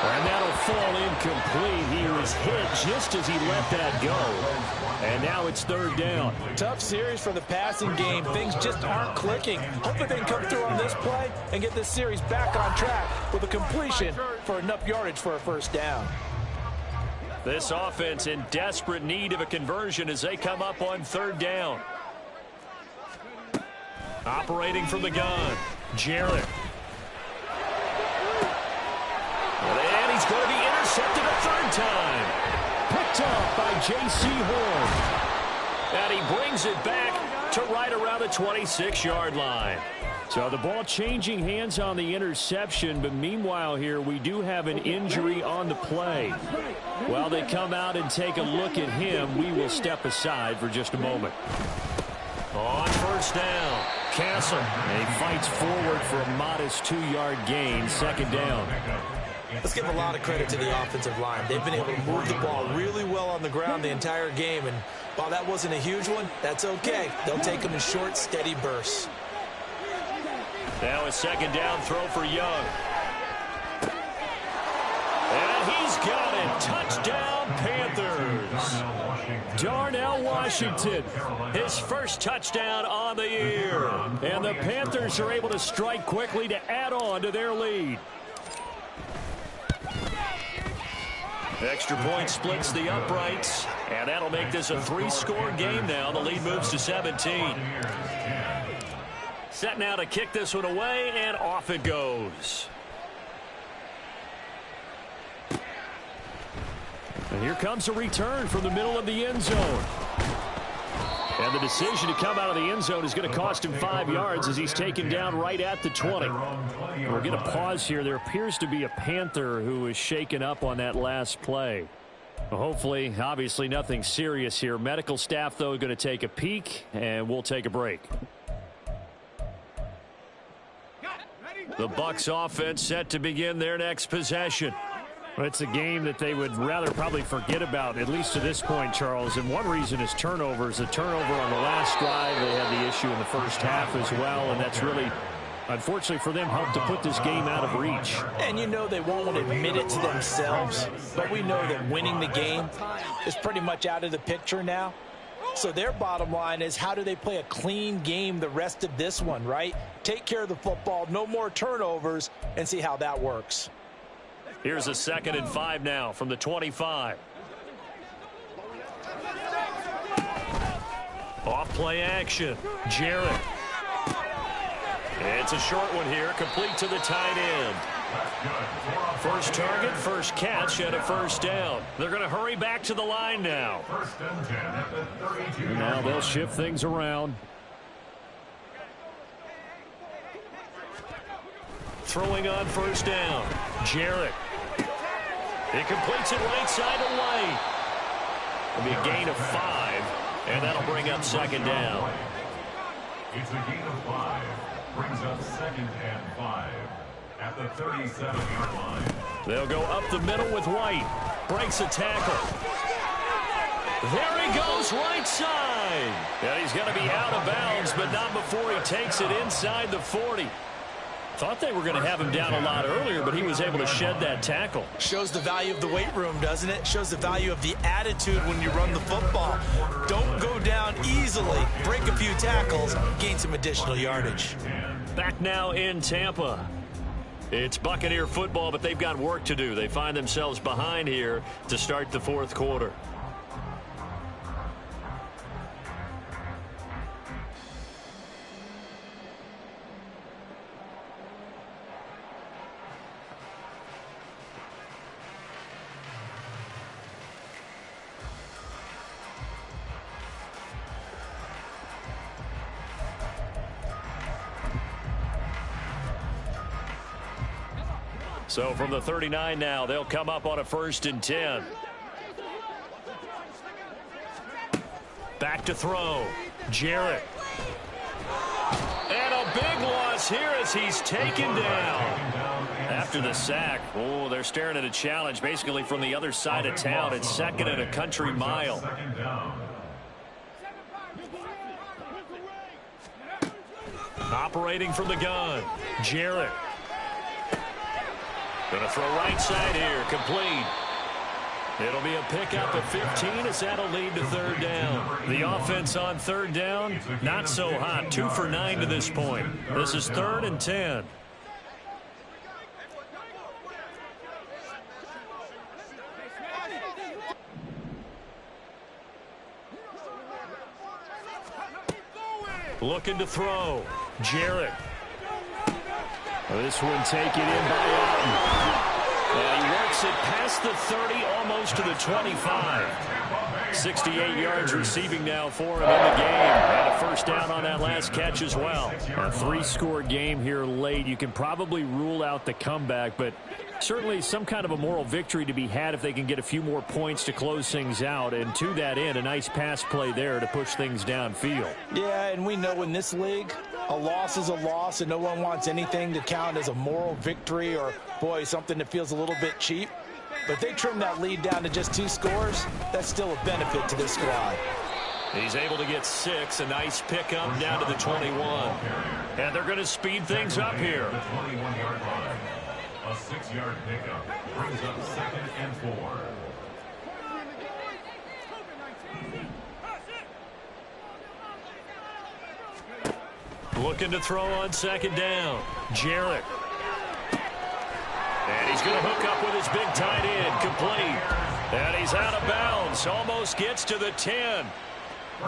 And that'll fall incomplete. He was hit just as he let that go. And now it's 3rd down. Tough series for the passing game. Things just aren't clicking. Hopefully they can come through on this play and get this series back on track with a completion for enough yardage for a 1st down. This offense in desperate need of a conversion as they come up on 3rd down. Operating from the gun, Jarrett. And he's going to be intercepted a 3rd time. Picked up by J.C. Horn. And he brings it back to right around the 26-yard line. So the ball changing hands on the interception, but meanwhile here we do have an injury on the play. While they come out and take a look at him, we will step aside for just a moment. On 1st down, Castle. And he fights forward for a modest 2-yard gain, 2nd down. Let's give a lot of credit to the offensive line. They've been able to move the ball really well on the ground the entire game, and while that wasn't a huge one, that's okay. They'll take them in short, steady bursts. Now a 2nd down throw for Young. And he's got it. Touchdown, Panthers. Darnell Washington, his 1st touchdown on the year. And the Panthers are able to strike quickly to add on to their lead. Extra point splits the uprights. And that'll make this a 3-score game now. The lead moves to 17. Set now to kick this one away, and off it goes. And here comes a return from the middle of the end zone. And the decision to come out of the end zone is going to cost him 5 yards as he's taken down right at the 20. We'll get a pause here. There appears to be a Panther who is shaken up on that last play. Well, hopefully, obviously nothing serious here. Medical staff, though, going to take a peek, and we'll take a break. The Bucs offense set to begin their next possession. It's a game that they would rather probably forget about, at least to this point, Charles. And one reason is turnovers. The turnover on the last drive, they had the issue in the first half as well, and that's really, unfortunately for them, helped to put this game out of reach. And you know they won't admit it to themselves, but we know that winning the game is pretty much out of the picture now. So their bottom line is, how do they play a clean game the rest of this one, right? Take care of the football, no more turnovers, and see how that works. Here's a 2nd and 5 now from the 25. Off play action. Jarrett. It's a short one here, complete to the tight end. First target, first catch, and a first down. They're going to hurry back to the line now. Now they'll shift things around. Throwing on first down. Jarrett. He completes it right side away. It'll be a gain of 5, and that'll bring up 2nd down. It's a gain of 5. Brings up 2nd and 5 at the 37-yard line. They'll go up the middle with White. Breaks a tackle. There he goes right side. And he's going to be out of bounds, but not before he takes it inside the 40. Thought they were going to have him down a lot earlier, but he was able to shed that tackle. Shows the value of the weight room, doesn't it? Shows the value of the attitude when you run the football. Don't go down easily. Break a few tackles. Gain some additional yardage. Back now in Tampa. It's Buccaneer football, but they've got work to do. They find themselves behind here to start the 4th quarter. So from the 39 now, they'll come up on a 1st and 10. Back to throw. Jarrett. And a big loss here as he's taken down. After the sack, oh, they're staring at a challenge basically from the other side of town. It's 2nd and a country mile. Operating from the gun. Jarrett. Going to throw right side here, complete. It'll be a pickup of 15 as that'll lead to 3rd down. The offense on 3rd down, not so hot. 2 for 9 to this point. This is 3rd and 10. Looking to throw. Jarrett. This one taken in by Alton. And he works it past the 30, almost to the 25. 68 yards receiving now for him in the game. And a first down on that last catch as well. A 3-score game here late. You can probably rule out the comeback, but certainly some kind of a moral victory to be had if they can get a few more points to close things out. And to that end, a nice pass play there to push things downfield. Yeah, and we know in this league, a loss is a loss, and no one wants anything to count as a moral victory or, boy, something that feels a little bit cheap. But if they trim that lead down to just 2 scores, that's still a benefit to this squad. He's able to get 6, a nice pickup down to the 21. And they're going to speed things up here. The 21-yard line. A 6-yard pickup brings up 2nd and 4. Looking to throw on 2nd down. Jarrett. And he's going to hook up with his big tight end. Complete. And he's out of bounds. Almost gets to the 10.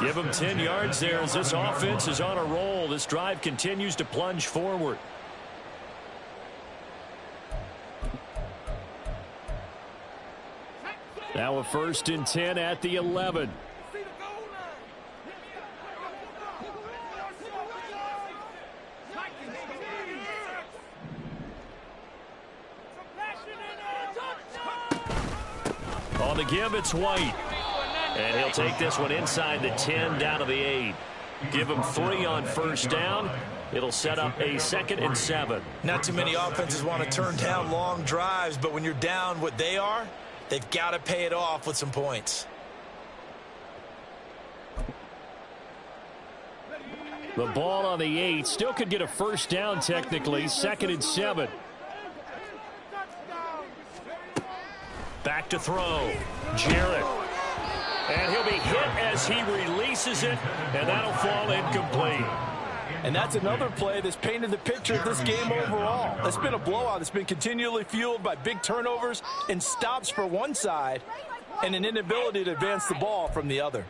Give him 10 yards there as this offense is on a roll. This drive continues to plunge forward. Now a 1st and 10 at the 11. On the give, it's White. And he'll take this one inside the 10 down to the 8. Give him 3 on 1st down. It'll set up a 2nd and 7. Not too many offenses want to turn down long drives, but when you're down what they are, they've got to pay it off with some points. The ball on the 8. Still could get a 1st down technically. 2nd and 7. Back to throw. Jarrett. And he'll be hit as he releases it, and that'll fall incomplete. And that's another play that's painted the picture of this game overall. It's been a blowout. It's been continually fueled by big turnovers and stops for one side and an inability to advance the ball from the other.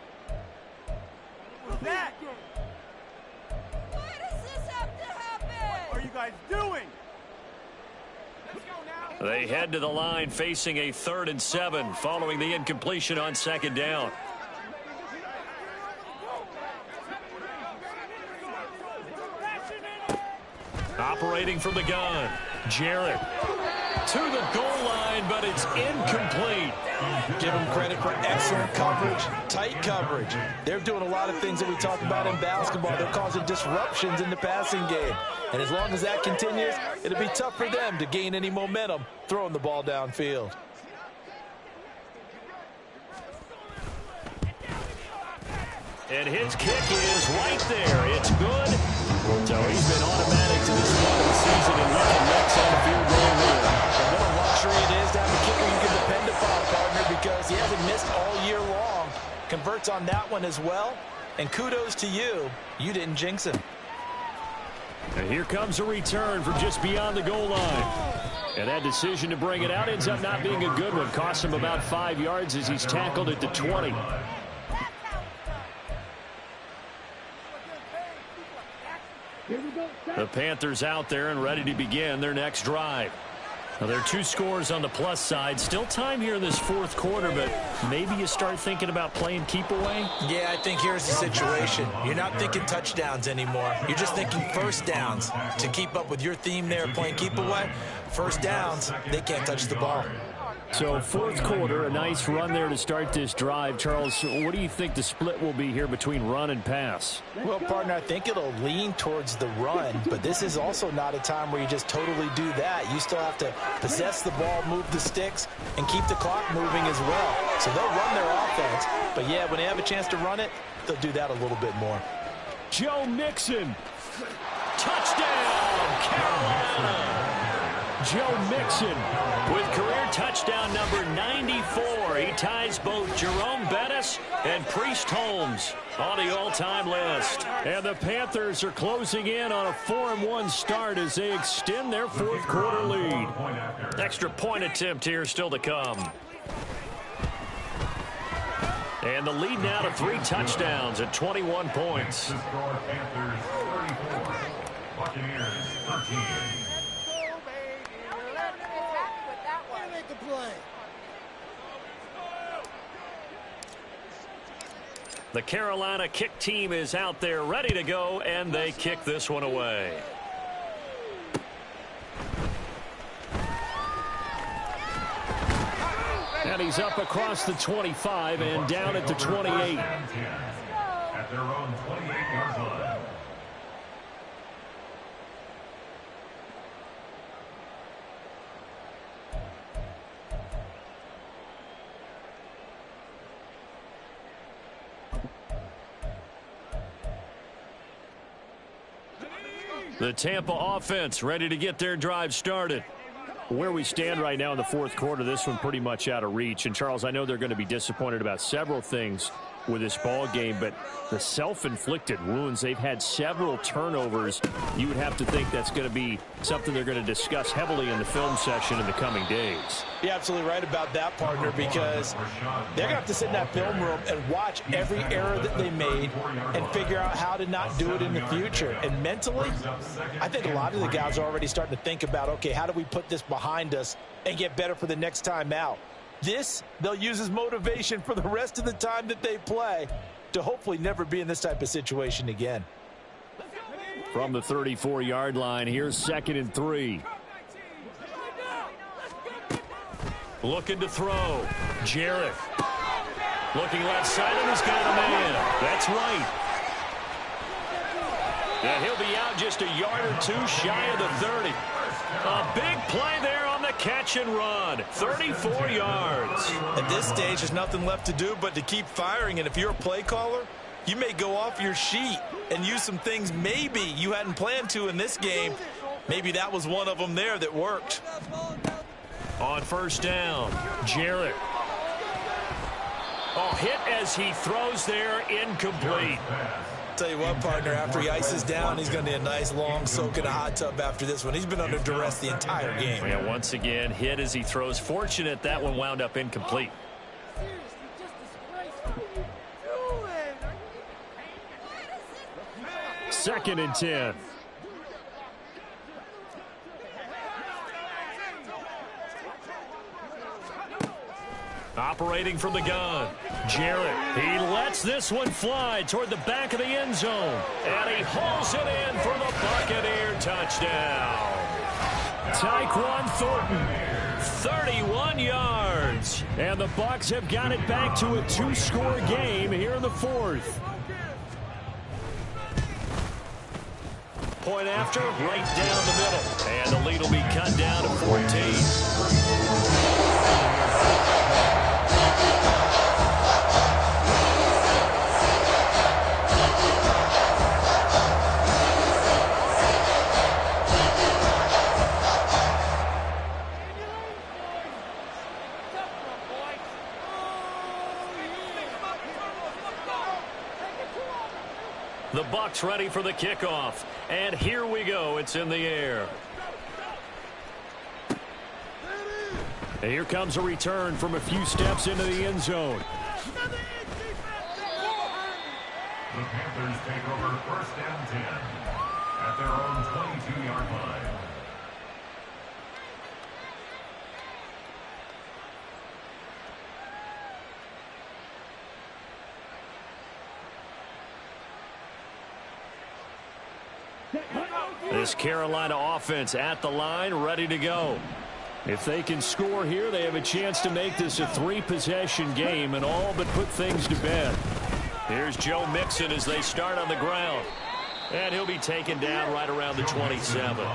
What's that? Why does this have to happen? What are you guys doing? Let's go now. They head to the line facing a 3rd and 7 following the incompletion on 2nd down. Operating from the gun. Jarrett to the goal line, but it's incomplete. Give them credit for excellent coverage, tight coverage. They're doing a lot of things that we talk about in basketball. They're causing disruptions in the passing game. And as long as that continues, it'll be tough for them to gain any momentum throwing the ball downfield. And his kick is right there. It's good. So he's been automatic to this point of the season and looking next on the field goal rule. And what a luxury it is to have a kicker you can depend upon, partner, because he hasn't missed all year long. Converts on that one as well. And kudos to you. You didn't jinx him. And here comes a return from just beyond the goal line. And that decision to bring it out ends up not being a good one. Costs him about 5 yards as he's tackled at the 20. The Panthers out there and ready to begin their next drive. Now, there are 2 scores on the plus side. Still time here in this 4th quarter, but maybe you start thinking about playing keep away? Yeah, I think here's the situation. You're not thinking touchdowns anymore. You're just thinking 1st downs. To keep up with your theme there, playing keep away, 1st downs, they can't touch the ball. So 4th quarter, a nice run there to start this drive. Charles, what do you think the split will be here between run and pass? Well, partner, I think it'll lean towards the run, but this is also not a time where you just totally do that. You still have to possess the ball, move the sticks, and keep the clock moving as well. So they'll run their offense, but yeah, when they have a chance to run it, they'll do that a little bit more. Joe Mixon. Touchdown, Carolina. Joe Mixon with career touchdown number 94. He ties both Jerome Bettis and Priest Holmes on the all-time list. And the Panthers are closing in on a 4-1 start as they extend their 4th quarter lead. Extra point attempt here still to come. And the lead now to 3 touchdowns at 21 points. Panthers 34, Buccaneers 13. The Carolina kick team is out there ready to go, and they kick this one away. And he's up across the 25 and down at the 28. At their own 28-yard line. The Tampa offense ready to get their drive started. Where we stand right now in the 4th quarter, this one pretty much out of reach. And, Charles, I know they're going to be disappointed about several things. with this ball game, but the self-inflicted wounds, they've had several turnovers. You would have to think that's going to be something they're going to discuss heavily in the film session in the coming days. You're absolutely right about that, partner, because they're going to have to sit in that film room and watch every error that they made and figure out how to not do it in the future. And mentally, I think a lot of the guys are already starting to think about, okay, how do we put this behind us and get better for the next time out? This, they'll use as motivation for the rest of the time that they play to hopefully never be in this type of situation again. From the 34-yard line, here's 2nd and 3. Looking to throw. Jarrett. Looking left side, and he's got a man. That's right. And he'll be out just a yard or two shy of the 30. A big play there on the catch and run. 34 yards. At this stage, there's nothing left to do but to keep firing. And if you're a play caller, you may go off your sheet and use some things maybe you hadn't planned to in this game. Maybe that was one of them there that worked. On first down, Jarrett. Oh, hit as he throws there, incomplete. Tell you what, partner, after he ices down, he's going to need a nice long soak in a hot tub after this one. He's been under duress the entire game. Yeah, once again, hit as he throws. Fortunate that one wound up incomplete. 2nd and 10. Operating from the gun, Jarrett. He lets this one fly toward the back of the end zone. And he hauls it in for the Buccaneer touchdown. Tyquan Thornton, 31 yards. And the Bucs have got it back to a 2-score game here in the 4th. Point after, right down the middle. And the lead will be cut down to 14. The Bucs ready for the kickoff. And here we go. It's in the air. And here comes a return from a few steps into the end zone. The Panthers take over 1st and 10 at their own 22-yard line. This Carolina offense at the line, ready to go. If they can score here, they have a chance to make this a 3-possession game and all but put things to bed. Here's Joe Mixon as they start on the ground. And he'll be taken down right around the 27.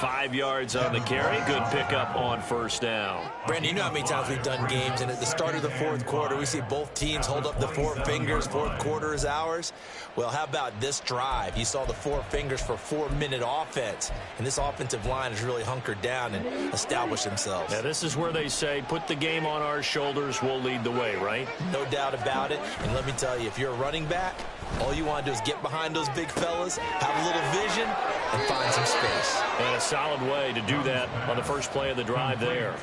5 yards on the carry. Good pickup on first down. Brandon, you know how many times we've done games, and at the start of the 4th quarter, we see both teams hold up the 4 fingers. 4th quarter is ours. Well, how about this drive? You saw the 4 fingers for 4-minute offense, and this offensive line has really hunkered down and established themselves. Now, this is where they say, put the game on our shoulders, we'll lead the way, right? No doubt about it. And let me tell you, if you're a running back, all you want to do is get behind those big fellas, have a little vision, and find some space. And a solid way to do that on the first play of the drive there.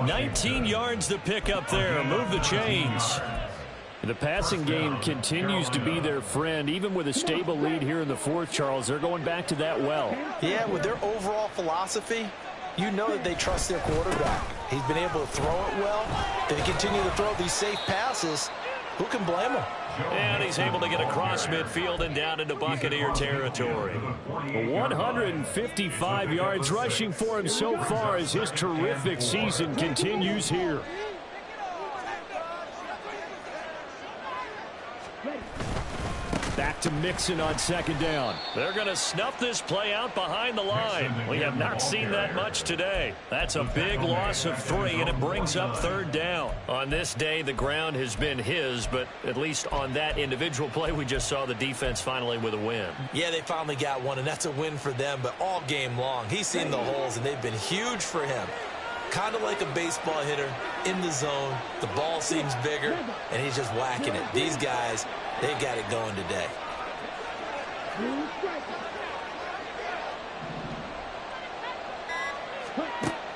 19 yards to pick up there. Move the chains. The passing game continues to be their friend. Even with a stable lead here in the 4th, Charles, they're going back to that well. Yeah, with their overall philosophy, you know that they trust their quarterback. He's been able to throw it well. They continue to throw these safe passes. Who can blame him? And he's able to get across midfield and down into Buccaneer territory. 155 yards rushing for him so far as his terrific season continues here. Back to Mixon on 2nd down. They're going to snuff this play out behind the line. We have not seen that much today. That's a big loss of 3, and it brings up 3rd down. On this day, the ground has been his, but at least on that individual play, we just saw the defense finally with a win. Yeah, they finally got one, and that's a win for them, but all game long, he's seen the holes, and they've been huge for him. Kind of like a baseball hitter in the zone. The ball seems bigger, and he's just whacking it. These guys, they got it going today.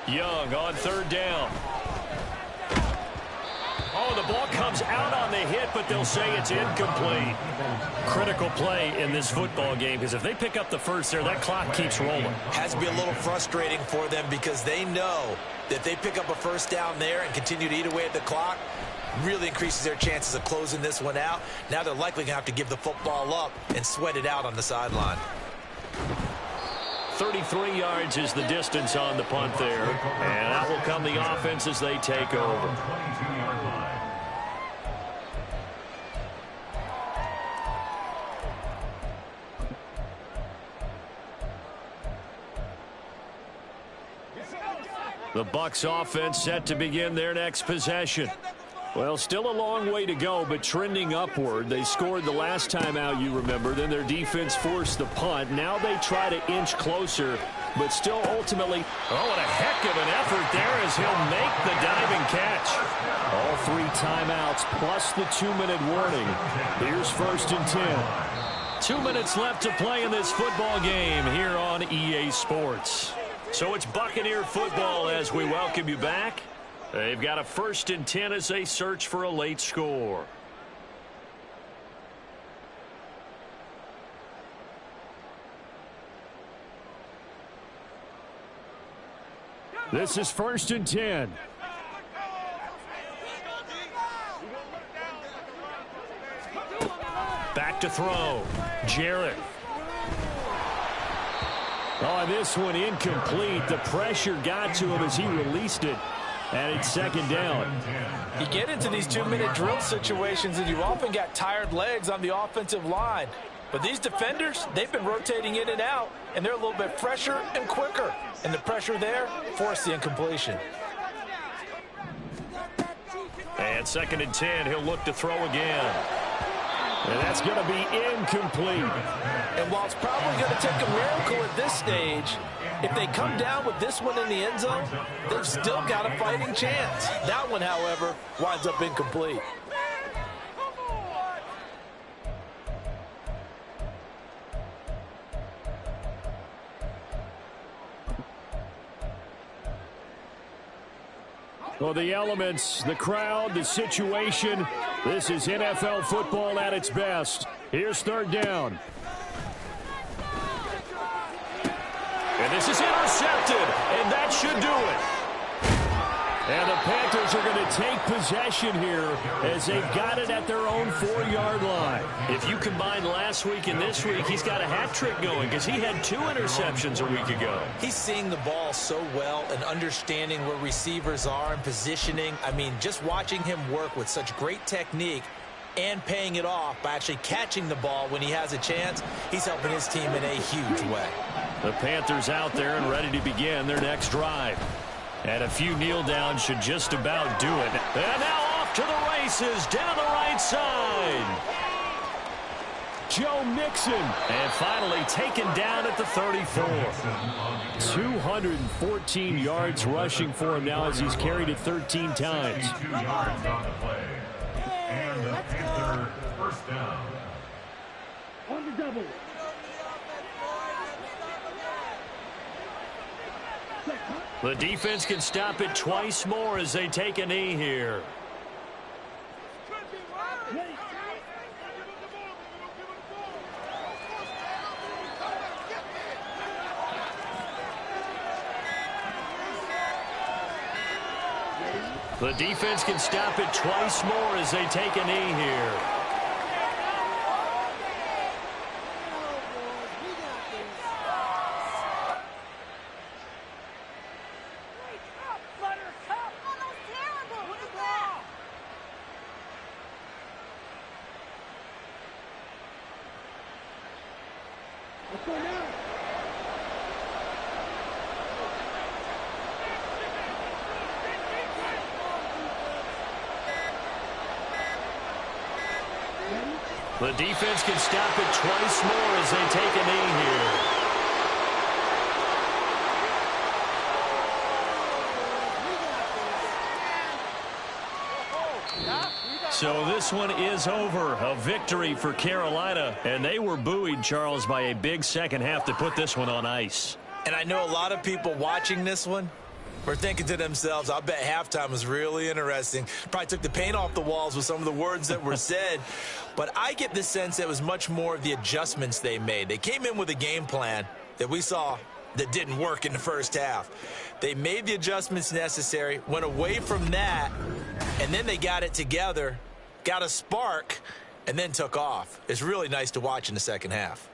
Young on third down. Oh, the ball comes out on the hit, but they'll say it's incomplete. Critical play in this football game, because if they pick up the first there, that clock keeps rolling. Has to be a little frustrating for them because they know that if they pick up a first down there and continue to eat away at the clock, really increases their chances of closing this one out. Now they're likely going to have to give the football up and sweat it out on the sideline. 33 yards is the distance on the punt there. And that will come the offense as they take over. 22-yard line. The Bucs offense set to begin their next possession. Well, still a long way to go, but trending upward. They scored the last time out, you remember. Then their defense forced the punt. Now they try to inch closer, but still ultimately, oh, what a heck of an effort there as he'll make the diving catch. All 3 timeouts plus the 2-minute warning. Here's 1st and 10. 2 minutes left to play in this football game here on EA Sports. So it's Buccaneer football as we welcome you back. They've got a 1st and 10 as they search for a late score. This is 1st and 10. Back to throw. Jarrett. Oh, this one incomplete. The pressure got to him as he released it. And it's 2nd down. You get into these 2-minute drill situations, and you often got tired legs on the offensive line. But these defenders, they've been rotating in and out, and they're a little bit fresher and quicker. And the pressure there forced the incompletion. And 2nd and 10, he'll look to throw again. And that's going to be incomplete. And while it's probably going to take a miracle at this stage, if they come down with this one in the end zone, they've still got a fighting chance. That one, however, winds up incomplete. Well, the elements, the crowd, the situation, this is NFL football at its best. Here's 3rd down. And this is intercepted, and that should do it. And the Panthers are going to take possession here as they've got it at their own 4-yard line. If you combine last week and this week, he's got a hat trick going because he had 2 interceptions a week ago. He's seeing the ball so well and understanding where receivers are and positioning. I mean, just watching him work with such great technique and paying it off by actually catching the ball when he has a chance, he's helping his team in a huge way. The Panthers out there and ready to begin their next drive. And a few kneel downs should just about do it. And now off to the races down the right side. Joe Mixon. And finally taken down at the 34. 214 yards rushing for him now as he's carried it 13 times. 2 yards on the play. And the Panther 1st down. On the double. The defense can stop it twice more as they take a knee here. The defense can stop it twice more as they take a knee here. The defense can stop it twice more as they take a knee here. So this one is over. A victory for Carolina. And they were buoyed, Charles, by a big second half to put this one on ice. And I know a lot of people watching this one were thinking to themselves, I bet halftime was really interesting. Probably took the paint off the walls with some of the words that were said. But I get the sense that it was much more of the adjustments they made. They came in with a game plan that we saw that didn't work in the first half. They made the adjustments necessary, went away from that, and then they got it together, got a spark, and then took off. It's really nice to watch in the second half.